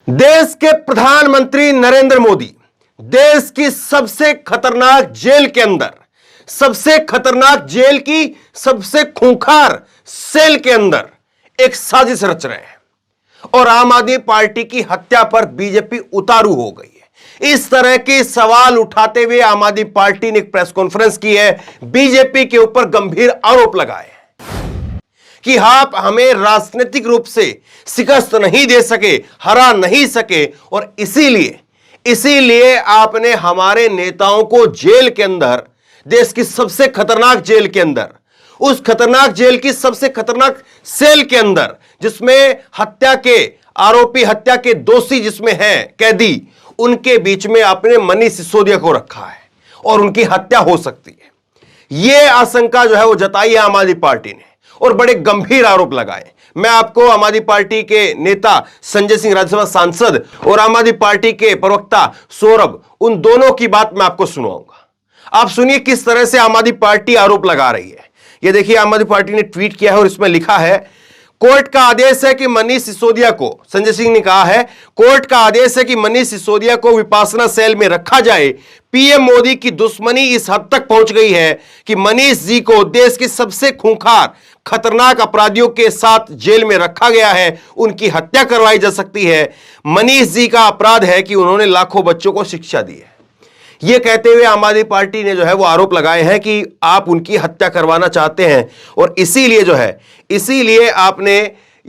देश के प्रधानमंत्री नरेंद्र मोदी देश की सबसे खतरनाक जेल के अंदर, सबसे खतरनाक जेल की सबसे खूंखार सेल के अंदर एक साजिश रच रहे हैं और आम आदमी पार्टी की हत्या पर बीजेपी उतारू हो गई है। इस तरह के सवाल उठाते हुए आम आदमी पार्टी ने एक प्रेस कॉन्फ्रेंस की है, बीजेपी के ऊपर गंभीर आरोप लगाए कि आप हमें राजनीतिक रूप से शिकस्त नहीं दे सके, हरा नहीं सके और इसीलिए आपने हमारे नेताओं को जेल के अंदर, देश की सबसे खतरनाक जेल के अंदर, उस खतरनाक जेल की सबसे खतरनाक सेल के अंदर, जिसमें हत्या के आरोपी, हत्या के दोषी जिसमें हैं कैदी, उनके बीच में आपने मनीष सिसोदिया को रखा है और उनकी हत्या हो सकती है। यह आशंका जो है वो जताई है आम आदमी पार्टी ने और बड़े गंभीर आरोप लगाए। मैं आपको आम आदमी पार्टी के नेता संजय सिंह, राज्यसभा सांसद, और आम आदमी पार्टी के प्रवक्ता सौरभ, उन दोनों की बात मैं आपको सुनाऊंगा। आप सुनिए किस तरह से आम आदमी पार्टी आरोप लगा रही है। यह देखिए, आम आदमी पार्टी ने ट्वीट किया है और इसमें लिखा है, कोर्ट का आदेश है कि मनीष सिसोदिया को, संजय सिंह ने कहा है, कोर्ट का आदेश है कि मनीष सिसोदिया को विपासना सेल में रखा जाए। पीएम मोदी की दुश्मनी इस हद तक पहुंच गई है कि मनीष जी को देश के सबसे खूंखार खतरनाक अपराधियों के साथ जेल में रखा गया है, उनकी हत्या करवाई जा सकती है। मनीष जी का अपराध है कि उन्होंने लाखों बच्चों को शिक्षा दी है। यह कहते हुए आम आदमी पार्टी ने जो है वो आरोप लगाए हैं कि आप उनकी हत्या करवाना चाहते हैं और इसीलिए आपने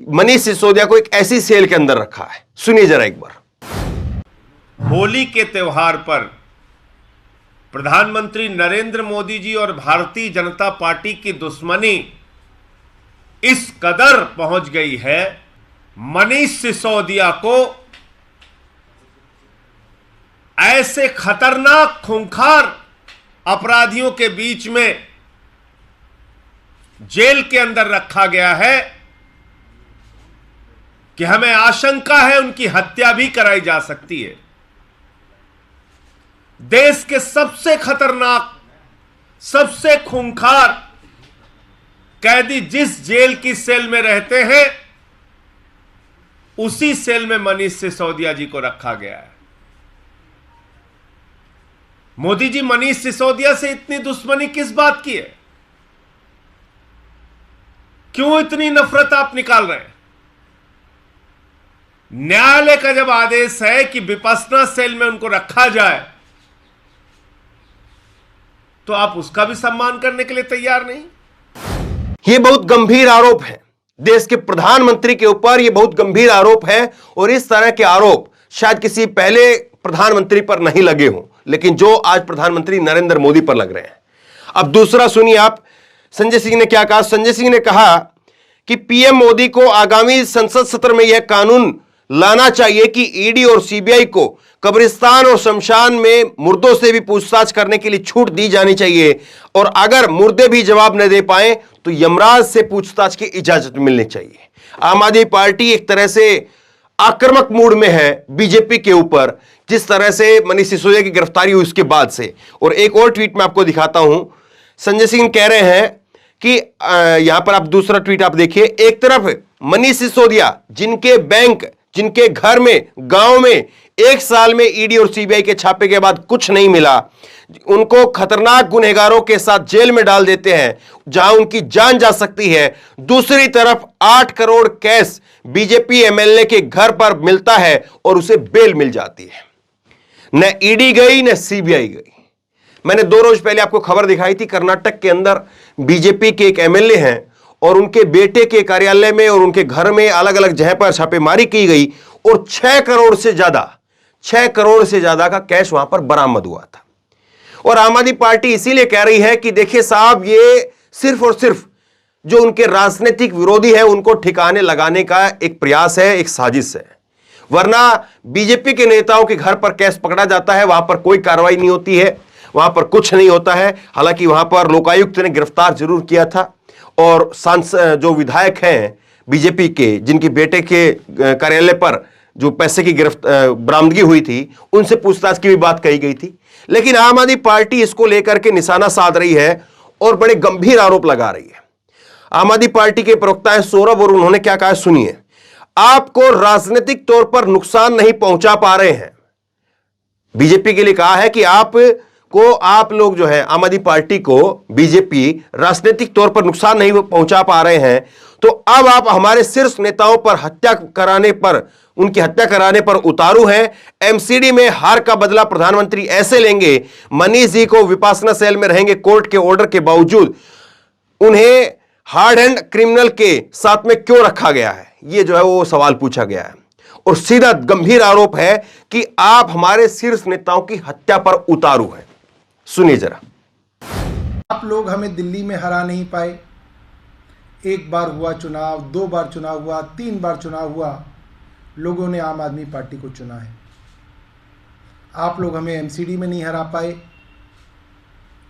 मनीष सिसोदिया को एक ऐसी सेल के अंदर रखा है। सुनिए जरा एक बार। होली के त्योहार पर प्रधानमंत्री नरेंद्र मोदी जी और भारतीय जनता पार्टी की दुश्मनी इस कदर पहुंच गई है, मनीष सिसोदिया को ऐसे खतरनाक खूंखार अपराधियों के बीच में जेल के अंदर रखा गया है कि हमें आशंका है उनकी हत्या भी कराई जा सकती है। देश के सबसे खतरनाक, सबसे खूंखार कैदी जिस जेल की सेल में रहते हैं, उसी सेल में मनीष सिसोदिया जी को रखा गया है। मोदी जी मनीष सिसोदिया से इतनी दुश्मनी किस बात की है? क्यों इतनी नफरत आप निकाल रहे हैं? न्यायालय का जब आदेश है कि विपासना सेल में उनको रखा जाए, तो आप उसका भी सम्मान करने के लिए तैयार नहीं। यह बहुत गंभीर आरोप है देश के प्रधानमंत्री के ऊपर, यह बहुत गंभीर आरोप है और इस तरह के आरोप शायद किसी पहले प्रधानमंत्री पर नहीं लगे हों, लेकिन जो आज प्रधानमंत्री नरेंद्र मोदी पर लग रहे हैं। अब दूसरा सुनिए आप, संजय सिंह ने क्या कहा। संजय सिंह ने कहा कि पीएम मोदी को आगामी संसद सत्र में यह कानून लाना चाहिए कि ईडी और सीबीआई को कब्रिस्तान और शमशान में मुर्दों से भी पूछताछ करने के लिए छूट दी जानी चाहिए और अगर मुर्दे भी जवाब न दे पाए तो यमराज से पूछताछ की इजाजत मिलनी चाहिए। आम आदमी पार्टी एक तरह से आक्रामक मूड में है बीजेपी के ऊपर, जिस तरह से मनीष सिसोदिया की गिरफ्तारी हुई उसके बाद से। और एक और ट्वीट मैं आपको दिखाता हूं। संजय सिंह कह रहे हैं कि यहां पर आप दूसरा ट्वीट आप देखिए। एक तरफ मनीष सिसोदिया, जिनके बैंक, जिनके घर में, गांव में 1 साल में ईडी और सीबीआई के छापे के बाद कुछ नहीं मिला, उनको खतरनाक गुनहगारों के साथ जेल में डाल देते हैं जहां उनकी जान जा सकती है। दूसरी तरफ 8 करोड़ कैश बीजेपी एमएलए के घर पर मिलता है और उसे बेल मिल जाती है। न ईडी गई न सीबीआई गई। मैंने 2 रोज पहले आपको खबर दिखाई थी, कर्नाटक के अंदर बीजेपी के एक एमएलए हैं और उनके बेटे के कार्यालय में और उनके घर में अलग अलग जगह पर छापेमारी की गई और 6 करोड़ से ज्यादा का कैश वहां पर बरामद हुआ था। और आम आदमी पार्टी इसीलिए कह रही है कि देखिए साहब, ये सिर्फ और सिर्फ जो उनके राजनीतिक विरोधी है उनको ठिकाने लगाने का एक प्रयास है, एक साजिश है। वरना बीजेपी के नेताओं के घर पर कैश पकड़ा जाता है, वहां पर कोई कार्रवाई नहीं होती है, वहां पर कुछ नहीं होता है। हालांकि वहां पर लोकायुक्त ने गिरफ्तार जरूर किया था और सांसद जो विधायक हैं बीजेपी के, जिनकी बेटे के कार्यालय पर जो पैसे की बरामदगी हुई थी, उनसे पूछताछ की भी बात कही गई थी। लेकिन आम आदमी पार्टी इसको लेकर के निशाना साध रही है और बड़े गंभीर आरोप लगा रही है। आम आदमी पार्टी के प्रवक्ता है सौरभ और उन्होंने क्या कहा सुनिए। आपको राजनीतिक तौर पर नुकसान नहीं पहुंचा पा रहे हैं। बीजेपी के लिए कहा है कि आप लोग जो है आम आदमी पार्टी को बीजेपी राजनीतिक तौर पर नुकसान नहीं पहुंचा पा रहे हैं, तो अब आप हमारे शीर्ष नेताओं पर उनकी हत्या कराने पर उतारू हैं। एमसीडी में हार का बदला प्रधानमंत्री ऐसे लेंगे। मनीष जी को विपासना सेल में रहेंगे कोर्ट के ऑर्डर के बावजूद, उन्हें हार्ड हैंड क्रिमिनल के साथ में क्यों रखा गया है, यह जो है वो सवाल पूछा गया है। और सीधा गंभीर आरोप है कि आप हमारे शीर्ष नेताओं की हत्या पर उतारू हैं। सुनिए जरा। आप लोग हमें दिल्ली में हरा नहीं पाए। एक बार हुआ चुनाव, 2 बार चुनाव हुआ, 3 बार चुनाव हुआ, लोगों ने आम आदमी पार्टी को चुना है। आप लोग हमें एमसीडी में नहीं हरा पाए।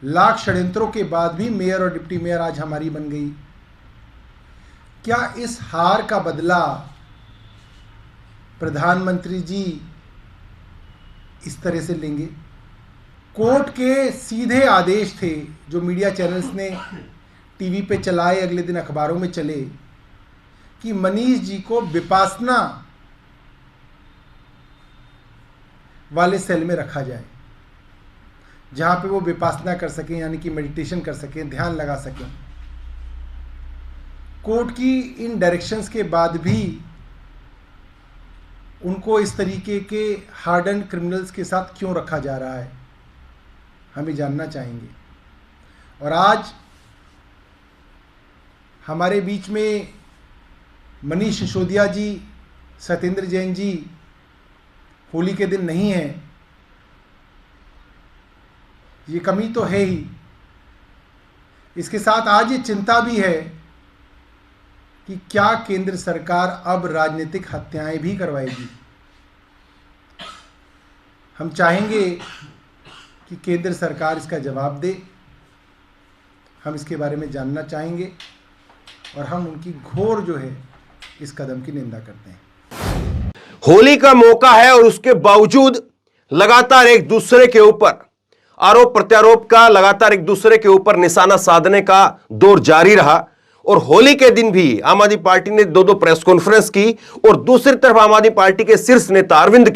लाख षड्यंत्रों के बाद भी मेयर और डिप्टी मेयर आज हमारी बन गई। क्या इस हार का बदला प्रधानमंत्री जी इस तरह से लेंगे? कोर्ट के सीधे आदेश थे जो मीडिया चैनल्स ने टीवी पे चलाए, अगले दिन अखबारों में चले, कि मनीष जी को विपासना वाले सेल में रखा जाए, जहां पे वो विपासना कर सकें, यानी कि मेडिटेशन कर सकें, ध्यान लगा सकें। कोर्ट की इन डायरेक्शंस के बाद भी उनको इस तरीके के हार्डन क्रिमिनल्स के साथ क्यों रखा जा रहा है, हमें जानना चाहेंगे। और आज हमारे बीच में मनीष सिसोदिया जी, सत्येंद्र जैन जी होली के दिन नहीं है, ये कमी तो है ही। इसके साथ आज ये चिंता भी है कि क्या केंद्र सरकार अब राजनीतिक हत्याएं भी करवाएगी। हम चाहेंगे कि केंद्र सरकार इसका जवाब दे। हम इसके बारे में जानना चाहेंगे और हम उनकी घोर जो है इस कदम की निंदा करते हैं। होली का मौका है और उसके बावजूद लगातार एक दूसरे के ऊपर आरोप प्रत्यारोप का, लगातार एक दूसरे के ऊपर निशाना साधने का दौर जारी रहा। और होली के दिन भी आम आदमी पार्टी ने 2 प्रेस कॉन्फ्रेंस की। और दूसरी तरफ आम आदमी पार्टी के शीर्ष नेता अरविंद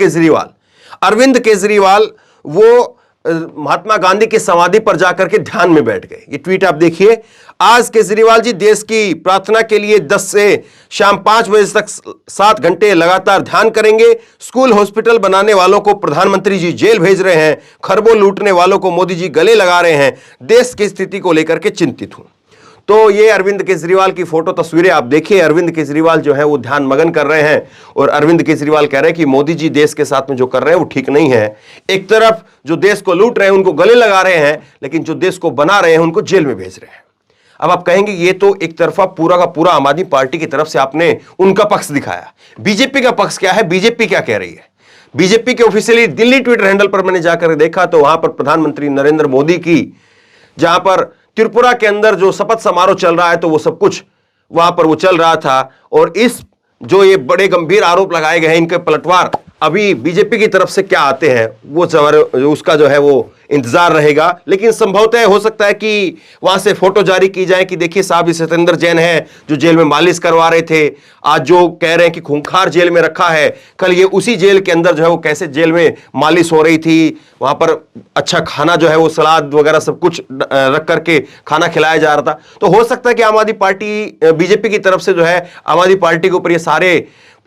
केजरीवाल वो महात्मा गांधी की समाधि पर जाकर के ध्यान में बैठ गए। ये ट्वीट आप देखिए। आज केजरीवाल जी देश की प्रार्थना के लिए 10 से शाम 5 बजे तक 7 घंटे लगातार ध्यान करेंगे। स्कूल हॉस्पिटल बनाने वालों को प्रधानमंत्री जी जेल भेज रहे हैं। खरबों लूटने वालों को मोदी जी गले लगा रहे हैं। देश की स्थिति को लेकर के चिंतित हूं। तो ये अरविंद केजरीवाल की फोटो तस्वीरें आप देखिए। अरविंद केजरीवाल जो है वो ध्यान मगन कर रहे हैं और अरविंद केजरीवाल कह रहे हैं कि मोदी जी देश के साथ में जो कर रहे हैं वो ठीक नहीं है। एक तरफ जो देश को लूट रहे हैं उनको गले लगा रहे हैं, लेकिन जो देश को बना रहे हैं उनको जेल में भेज रहे हैं। अब आप कहेंगे ये तो एक तरफा पूरा का पूरा आम आदमी पार्टी की तरफ से आपने उनका पक्ष दिखाया। बीजेपी का पक्ष क्या है, बीजेपी क्या कह रही है? बीजेपी के ऑफिशियली दिल्ली ट्विटर हैंडल पर मैंने जाकर देखा तो वहां पर प्रधानमंत्री नरेंद्र मोदी की, जहां पर त्रिपुरा के अंदर जो शपथ समारोह चल रहा है तो वो सब कुछ वहां पर वो चल रहा था। और इस जो ये बड़े गंभीर आरोप लगाए गए हैं, इनके पलटवार अभी बीजेपी की तरफ से क्या आते हैं वो उसका जो है वो इंतजार रहेगा। लेकिन संभवतः हो सकता है कि वहां से फोटो जारी की जाए कि देखिए साहब ये सत्येंद्र जैन है जो जेल में मालिश करवा रहे थे, आज जो कह रहे हैं कि खूंखार जेल में रखा है, कल ये उसी जेल के अंदर जो है वो कैसे जेल में मालिश हो रही थी, वहां पर अच्छा खाना जो है वो सलाद वगैरह सब कुछ रख करके खाना खिलाया जा रहा था। तो हो सकता है कि आम आदमी पार्टी, बीजेपी की तरफ से जो है आम आदमी पार्टी के ऊपर ये सारे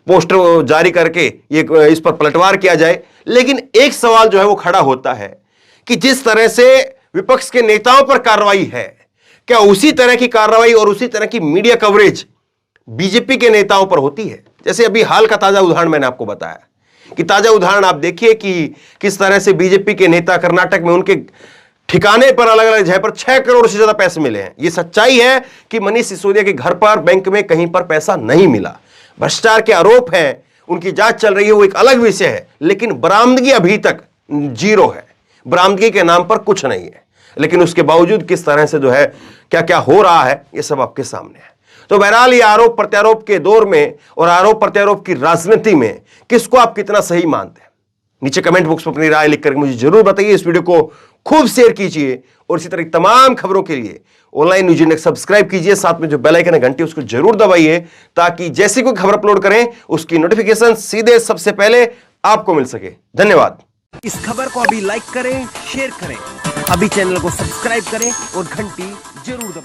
पोस्टर जारी करके ये इस पर पलटवार किया जाए। लेकिन एक सवाल जो है वो खड़ा होता है कि जिस तरह से विपक्ष के नेताओं पर कार्रवाई है, क्या उसी तरह की कार्रवाई और उसी तरह की मीडिया कवरेज बीजेपी के नेताओं पर होती है? जैसे अभी हाल का ताजा उदाहरण मैंने आपको बताया कि ताजा उदाहरण आप देखिए कि किस तरह से बीजेपी के नेता कर्नाटक में उनके ठिकाने पर अलग अलग जगह पर 6 करोड़ से ज्यादा पैसे मिले हैं। यह सच्चाई है कि मनीष सिसोदिया के घर पर, बैंक में कहीं पर पैसा नहीं मिला। भ्रष्टाचार के आरोप हैं, उनकी जांच चल रही है, वो एक अलग विषय है। लेकिन बरामदगी अभी तक 0 है, बरामदगी के नाम पर कुछ नहीं है। लेकिन उसके बावजूद किस तरह से जो है क्या क्या हो रहा है ये सब आपके सामने है। तो बहरहाल ये आरोप प्रत्यारोप के दौर में और आरोप प्रत्यारोप की राजनीति में किसको आप कितना सही मानते हैं, नीचे कमेंट बॉक्स में अपनी राय लिख करके मुझे जरूर बताइए। इस वीडियो को खूब शेयर कीजिए और इसी तरह की तमाम खबरों के लिए ऑनलाइन न्यूज इंडेक्स सब्सक्राइब कीजिए, साथ में जो बेल आइकन है घंटी उसको जरूर दबाइए ताकि जैसी कोई खबर अपलोड करें उसकी नोटिफिकेशन सीधे सबसे पहले आपको मिल सके। धन्यवाद। इस खबर को अभी लाइक करें, शेयर करें, अभी चैनल को सब्सक्राइब करें और घंटी जरूर दबाएं।